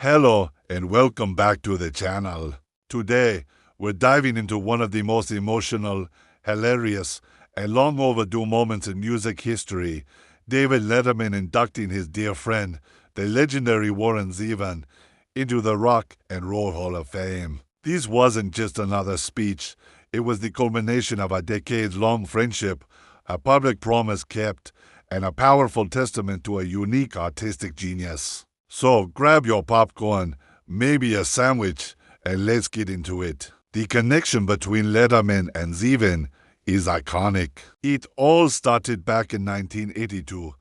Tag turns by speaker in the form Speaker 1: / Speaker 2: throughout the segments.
Speaker 1: Hello and welcome back to the channel. Today, we're diving into one of the most emotional, hilarious, and long overdue moments in music history, David Letterman inducting his dear friend, the legendary Warren Zevon, into the Rock and Roll Hall of Fame. This wasn't just another speech, it was the culmination of a decades-long friendship, a public promise kept, and a powerful testament to a unique artistic genius. So grab your popcorn, maybe a sandwich, and let's get into it. The connection between Letterman and Zevon is iconic. It all started back in 1982,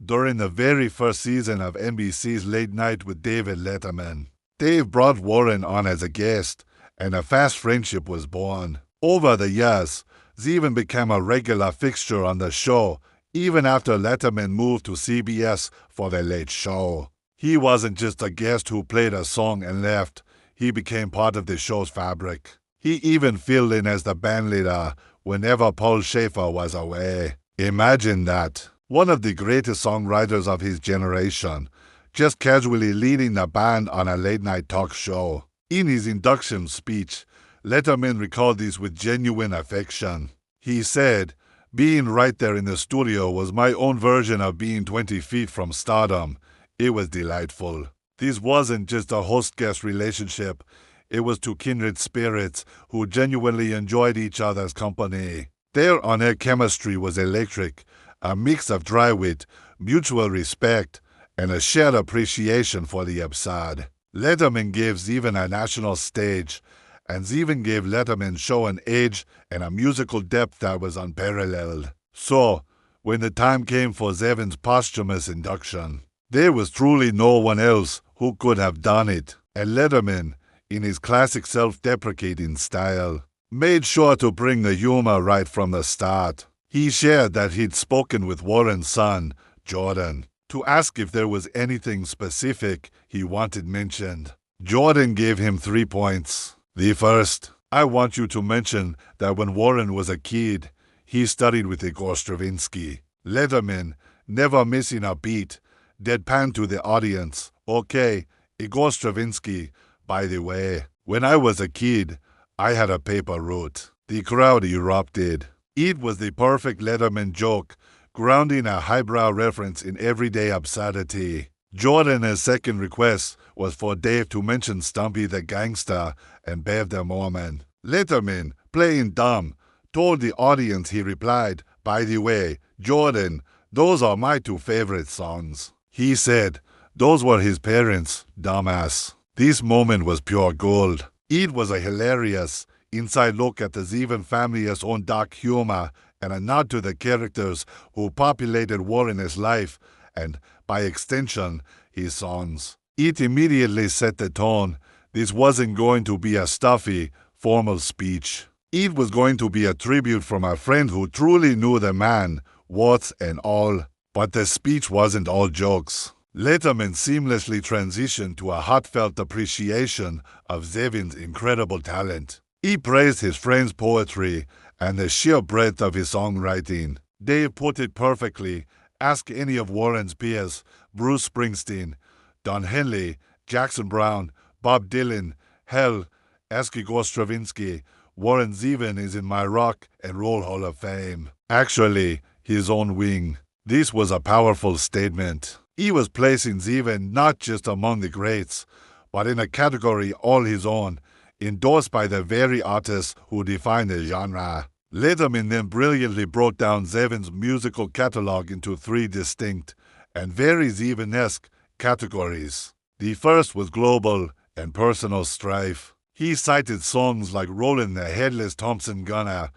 Speaker 1: during the very first season of NBC's Late Night with David Letterman. Dave brought Warren on as a guest, and a fast friendship was born. Over the years, Zevon became a regular fixture on the show, even after Letterman moved to CBS for The Late Show. He wasn't just a guest who played a song and left, he became part of the show's fabric. He even filled in as the bandleader whenever Paul Shaffer was away. Imagine that. One of the greatest songwriters of his generation, just casually leading the band on a late-night talk show. In his induction speech, Letterman recalled this with genuine affection. He said, "Being right there in the studio was my own version of being 20 feet from stardom. It was delightful." This wasn't just a host-guest relationship. It was two kindred spirits who genuinely enjoyed each other's company. Their on-air chemistry was electric, a mix of dry wit, mutual respect, and a shared appreciation for the absurd. Letterman gave Zevon a national stage, and Zevon gave Letterman's show an edge and a musical depth that was unparalleled. So, when the time came for Zevon's posthumous induction, there was truly no one else who could have done it, and Letterman, in his classic self-deprecating style, made sure to bring the humor right from the start. He shared that he'd spoken with Warren's son, Jordan, to ask if there was anything specific he wanted mentioned. Jordan gave him 3 points. The first, "I want you to mention that when Warren was a kid, he studied with Igor Stravinsky." Letterman, never missing a beat, deadpan to the audience, "Okay, Igor Stravinsky, by the way, when I was a kid, I had a paper route." The crowd erupted. It was the perfect Letterman joke, grounding a highbrow reference in everyday absurdity. Jordan's second request was for Dave to mention Stumpy the Gangster and Bev the Mormon. Letterman, playing dumb, told the audience he replied, "By the way, Jordan, those are my two favorite songs." He said those were his parents, dumbass. This moment was pure gold. It was a hilarious, inside look at the Zevon family's own dark humor and a nod to the characters who populated Warren's life and, by extension, his songs. It immediately set the tone. This wasn't going to be a stuffy, formal speech. It was going to be a tribute from a friend who truly knew the man, warts and all. But the speech wasn't all jokes. Letterman seamlessly transitioned to a heartfelt appreciation of Zevon's incredible talent. He praised his friend's poetry and the sheer breadth of his songwriting. Dave put it perfectly. Ask any of Warren's peers, Bruce Springsteen, Don Henley, Jackson Browne, Bob Dylan, hell, ask Igor Stravinsky. Warren Zevon is in my Rock and Roll Hall of Fame. Actually, his own wing. This was a powerful statement. He was placing Zevon not just among the greats, but in a category all his own, endorsed by the very artists who define the genre. Letterman then brilliantly broke down Zevon's musical catalog into 3 distinct and very Zevon-esque categories. The first was global and personal strife. He cited songs like Rollin' the Headless Thompson Gunner,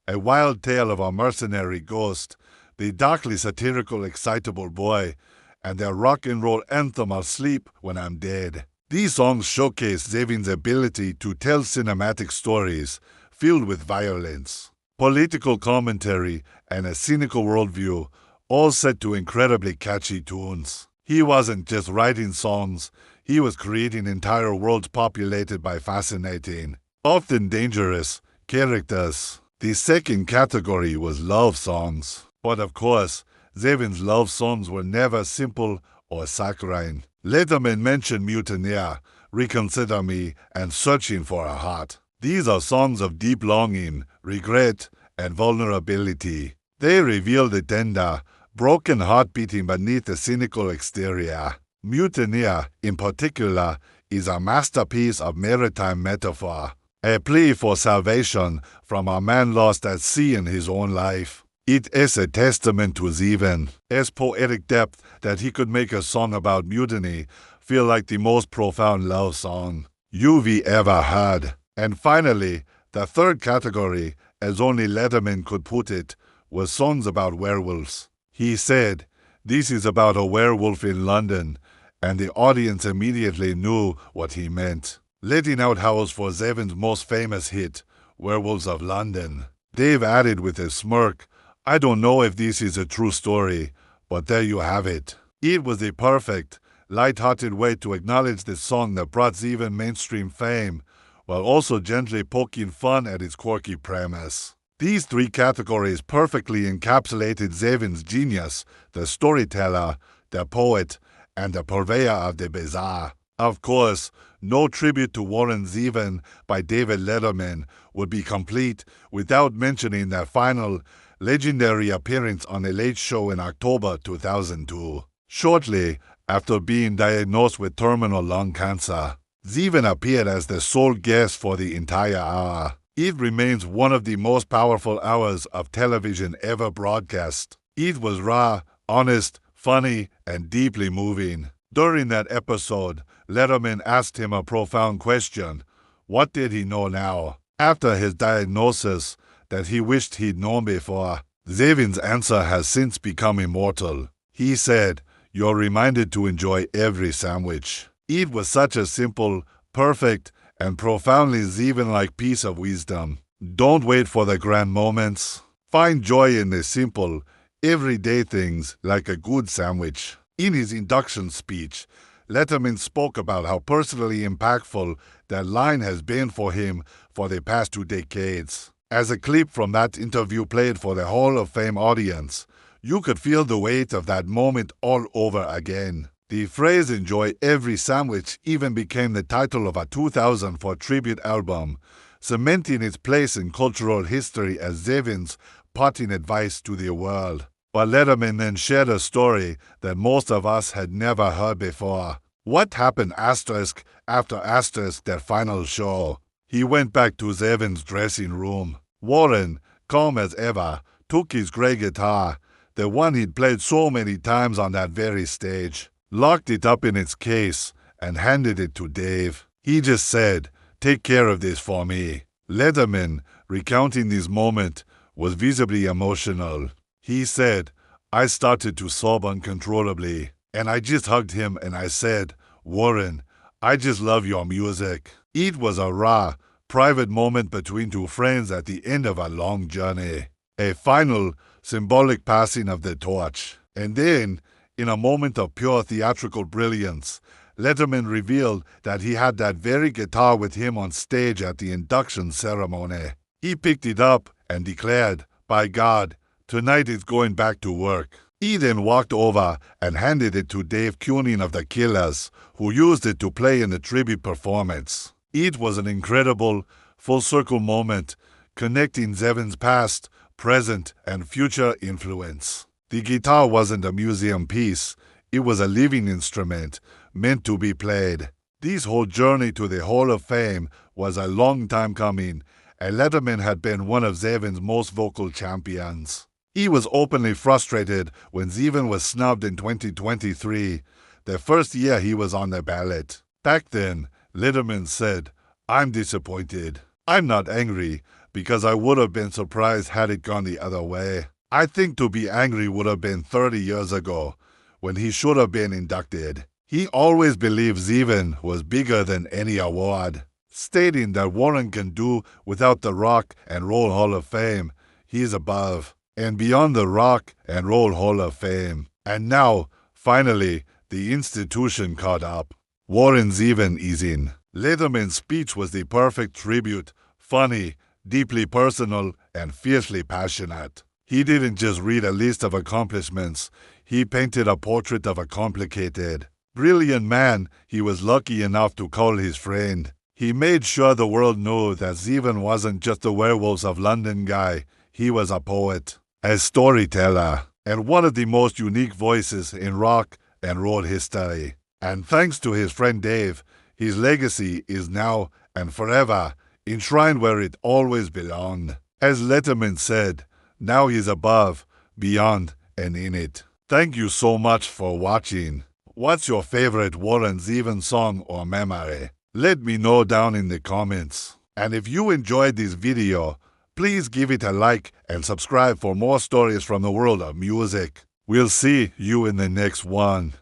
Speaker 1: A Wild Tale of a Mercenary Ghost, the darkly satirical Excitable Boy, and their rock and roll anthem I'll Sleep When I'm Dead. These songs showcase Zevon's ability to tell cinematic stories filled with violence, political commentary, and a cynical worldview, all set to incredibly catchy tunes. He wasn't just writing songs, he was creating entire worlds populated by fascinating, often dangerous, characters. The second category was love songs. But of course, Zevon's love songs were never simple or saccharine. Letterman mentioned Mutineer, Reconsider Me, and Searching for a Heart. These are songs of deep longing, regret, and vulnerability. They reveal the tender, broken heart beating beneath the cynical exterior. Mutineer, in particular, is a masterpiece of maritime metaphor, a plea for salvation from a man lost at sea in his own life. It is a testament to Zevon's poetic depth that he could make a song about mutiny feel like the most profound love song you've ever heard. And finally, the third category, as only Letterman could put it, was Songs About Werewolves. He said, "This is about a werewolf in London," and the audience immediately knew what he meant, letting out howls for Zevon's most famous hit, Werewolves of London. Dave added with a smirk, "I don't know if this is a true story, but there you have it." It was the perfect, light-hearted way to acknowledge the song that brought Zevon mainstream fame, while also gently poking fun at its quirky premise. These three categories perfectly encapsulated Zevon's genius, the storyteller, the poet, and the purveyor of the bizarre. Of course, no tribute to Warren Zevon by David Letterman would be complete without mentioning their final, legendary appearance on a Late Show in October 2002. Shortly after being diagnosed with terminal lung cancer, Zevon appeared as the sole guest for the entire hour. It remains one of the most powerful hours of television ever broadcast. It was raw, honest, funny, and deeply moving. During that episode, Letterman asked him a profound question. What did he know now, after his diagnosis, that he wished he'd known before? Zevon's answer has since become immortal. He said, "You're reminded to enjoy every sandwich." It was such a simple, perfect, and profoundly Zevon-like piece of wisdom. Don't wait for the grand moments. Find joy in the simple, everyday things like a good sandwich. In his induction speech, Letterman spoke about how personally impactful that line has been for him for the past 2 decades. As a clip from that interview played for the Hall of Fame audience, you could feel the weight of that moment all over again. The phrase "enjoy every sandwich" even became the title of a 2004 tribute album, cementing its place in cultural history as Zevon's parting advice to the world. But Letterman then shared a story that most of us had never heard before. What happened asterisk after asterisk that final show? He went back to Zevon's dressing room. Warren, calm as ever, took his grey guitar, the one he'd played so many times on that very stage, locked it up in its case, and handed it to Dave. He just said, "Take care of this for me." Letterman, recounting this moment, was visibly emotional. He said, "I started to sob uncontrollably, and I just hugged him and I said, 'Warren, I just love your music.'" It was a raw, private moment between two friends at the end of a long journey. A final, symbolic passing of the torch. And then, in a moment of pure theatrical brilliance, Letterman revealed that he had that very guitar with him on stage at the induction ceremony. He picked it up and declared, "By God, tonight it's going back to work." He then walked over and handed it to Dave Kunin of the Killers, who used it to play in the tribute performance. It was an incredible, full-circle moment, connecting Zevon's past, present, and future influence. The guitar wasn't a museum piece. It was a living instrument, meant to be played. This whole journey to the Hall of Fame was a long time coming, and Letterman had been one of Zevon's most vocal champions. He was openly frustrated when Zevon was snubbed in 2023, the first year he was on the ballot. Back then, Letterman said, "I'm disappointed. I'm not angry, because I would have been surprised had it gone the other way. I think to be angry would have been 30 years ago, when he should have been inducted." He always believed Zevon was bigger than any award, stating that Warren can do without the Rock and Roll Hall of Fame. He's above and beyond the Rock and Roll Hall of Fame. And now, finally, the institution caught up. Warren Zevon is in. Letterman's speech was the perfect tribute, funny, deeply personal, and fiercely passionate. He didn't just read a list of accomplishments, he painted a portrait of a complicated, brilliant man he was lucky enough to call his friend. He made sure the world knew that Zevon wasn't just a Werewolves of London guy, he was a poet, a storyteller, and one of the most unique voices in rock and roll history. And thanks to his friend Dave, his legacy is now and forever enshrined where it always belonged. As Letterman said, now he's above, beyond, and in it. Thank you so much for watching. What's your favorite Warren Zevon song or memory? Let me know down in the comments. And if you enjoyed this video, please give it a like and subscribe for more stories from the world of music. We'll see you in the next one.